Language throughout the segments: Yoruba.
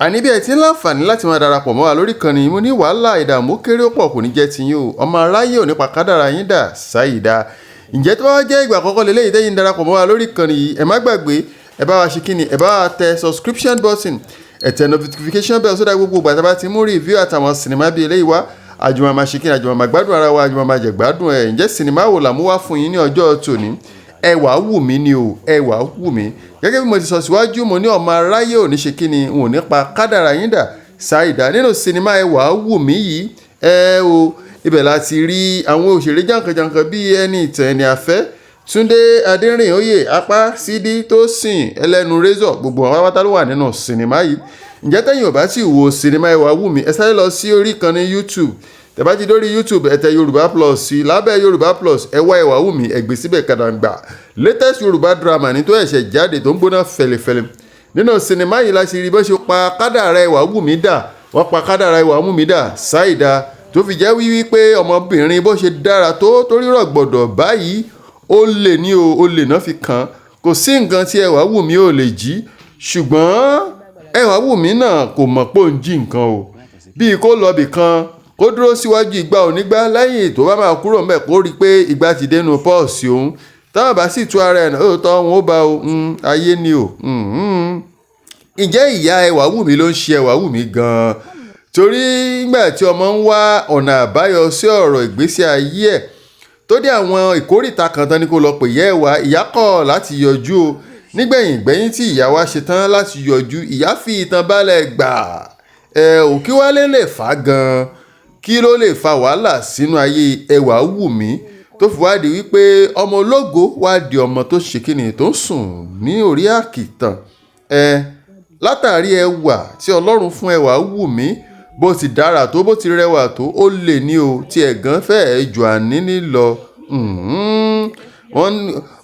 àní bí ẹ ti ń láǹfààní láti máa darapọ̀ mọ́ wa lórí ìkànnì mo ní wàhálà ìdààmú kéré pọ̀ kò ní jẹ́ tiyín o ọmọ aráyé ò nípa kádàrá yín dà sáyìdá ǹjẹ́ tó bá wá jẹ́ ìgbà àkọ́kọ́ lélẹ́yìí tẹ́yìn darapọ̀ mọ́ wa lórí ìkànnì yìí ẹ má gbàgbé ẹ bá wa ṣe kíni ẹ bá wa tẹ subscription button ẹ tẹ notification bell sódà gbogbo ìgbà tá a bá ti mú review àtàwọn sinimá bíi eléyìí wá àjùmọ̀ máa ṣe kíni àjùmọ̀ máa gbádùn ara wa àjùmọ̀ máa jẹ gbádùn ẹ̀ ǹjẹ́ sinimá wo là mú wá fún yín ní ọjọ́ tòní Ewawunmi ni o Ewawunmi gẹ́gẹ́ bí mo ti sọ síwájú mo ní ọmọ aráyé ò ní ṣe kíni n ò ní pa kádàrá yín dà sáìdá nínú sinimá Ewawunmi yìí ibẹ̀ láti rí àwọn òṣèré jàǹkànjàǹkàn bíi Enitan Eniafe Tunde Aderinoye apá sídí Tosin ẹlẹ́nu razor gbogbo àwọn pátá ló wà nínú sinimá yìí ǹjẹ́ tẹ́yìn ò bá ti wo sinimá Ewawunmi ẹ sáré lọ sí orí ìkànnì YouTube tẹ́ bá ti dórí YouTube ẹ tẹ Yoruba Plus sí lábẹ́ Yoruba Plus ẹ wá Ewawunmi ẹ gbé síbẹ̀ kàdàǹgbà latest Yoruba drama ní tó ẹ̀ṣẹ̀ jáde tó ń gbóná fẹlẹfẹlẹ nínú sinimá yìí láti rí bó ṣe pa kádàrá Ewawunmi dà wọ́n pa kádàrá Ewawunmi dà sáìdá tó fi jẹ́ wípé ọmọbìnrin bó ṣe dára tó torí rọ̀gbọ̀dọ̀ báyìí ó lè ní o lè náà fi kàn kò sí nǹkan tí Ewawunmi ò lè jí ṣùgbọ́n Ewawunmi náà kò mọ̀ pé ó ń jí nǹkan o bíi kó lọ bì kan kó dúró síwájú ìgbà onígbà lẹ́yìn tó bá máa kúrò ńbẹ̀ kó rí i pé ìgbà ti dénú pọ́ọ̀sì òun táwọn bá sì tú ara ẹ̀ náà tọ́ wọn ó bá o ayé ni o ǹjẹ́ ìyá Ewawunmi ló ń ṣe Ewawunmi gan-an torí nígbà tí ọmọ ń wá ọ̀nà àbáyọ sí ọ̀rọ̀ ìgbésí ayé ẹ̀ tó dé àwọn ìkórìtà kan tán ni kó lọ pè yẹ́ ẹ̀wà ìyá kọ̀ láti yọjú o nígbẹ̀yìn gbẹ̀yìn tí ìyá wa ṣe tán láti yọjú ìyá fi ìtàn balẹ̀ gbà kí wá lè fà á gan-an kí ló lè fa wàhálà sínú ayé Ewawunmi tó fi wá di wípé ọmọ ológo wá di ọmọ tó ṣe kíni tó ń sùn ní orí àkìtàn látàrí ẹwà tí Ọlọ́run fún Ewawunmi bó ti dára tó bó ti rẹwà tó ó lè ní o tí ẹ̀gán fẹ́ẹ́ jù àníní lọ wọ́n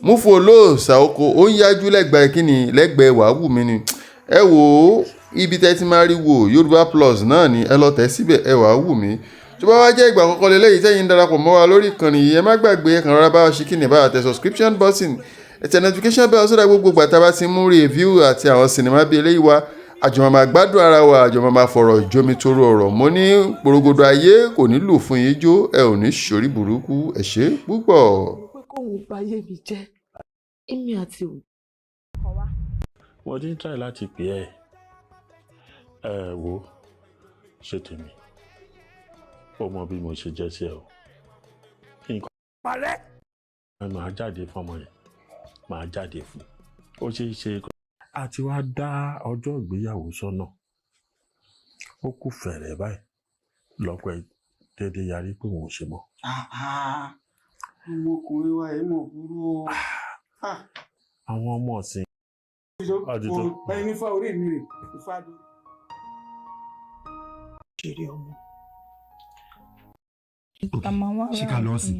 mú fún olóòsà oko ó ń yájú lẹ́gbẹ̀ẹ́ kíni lẹ́gbẹ̀ẹ́ Ewawunmi ni ẹ wò ó ibi tẹ́ ti máa rí wo Yoruba Plus náà ni ẹ lọ tẹ̀ síbẹ̀ Ewawunmi tó bá wá jẹ́ ìgbà àkọ́kọ́ lélẹ́yìí tẹ́yìn ń darapọ̀ mọ́ wa lórí ìkànnì yìí ẹ má gbàgbé ẹ kàn rárá bá wa ṣe kíni bá wa tẹ subscription button ẹ tẹ notification bell sódà gbogbo ìgbà tá a bá ti mú review àti àwọn sinimá bíi eléyìí wá àjọmọ̀ máa gbádùn ara wa àjọmọ̀ máa fọ̀rọ̀ jómi toro ọ̀rọ̀ mo ní porogodo ayé kò ní lù fún yín jó ẹ ò ní ṣorí burúkú ẹ ṣé púpọ̀. pé kóun bá yé mi jẹ́ èmi àti òun. mo ti ń try láti pè ẹ wo ṣe tèmi ó mọ bí mo ṣe jẹ́ sí ẹ o nǹkan parẹ́ màá jáde fọmọ yẹn màá jáde fún ó ṣe é ṣe àti wá dá ọjọ́ ìgbéyàwó sọ́nà ó kù fẹ̀rẹ̀ báyìí lọ́pọ̀ dédé yarí pé òun ò ṣe mọ́. ọmọkùnrin wa yìí mọ̀ burú o. àwọn ọmọ ọ̀sìn. ẹni fa orí mi rè ìfádùn. ṣeré ọmọ. ṣé ká lọ sí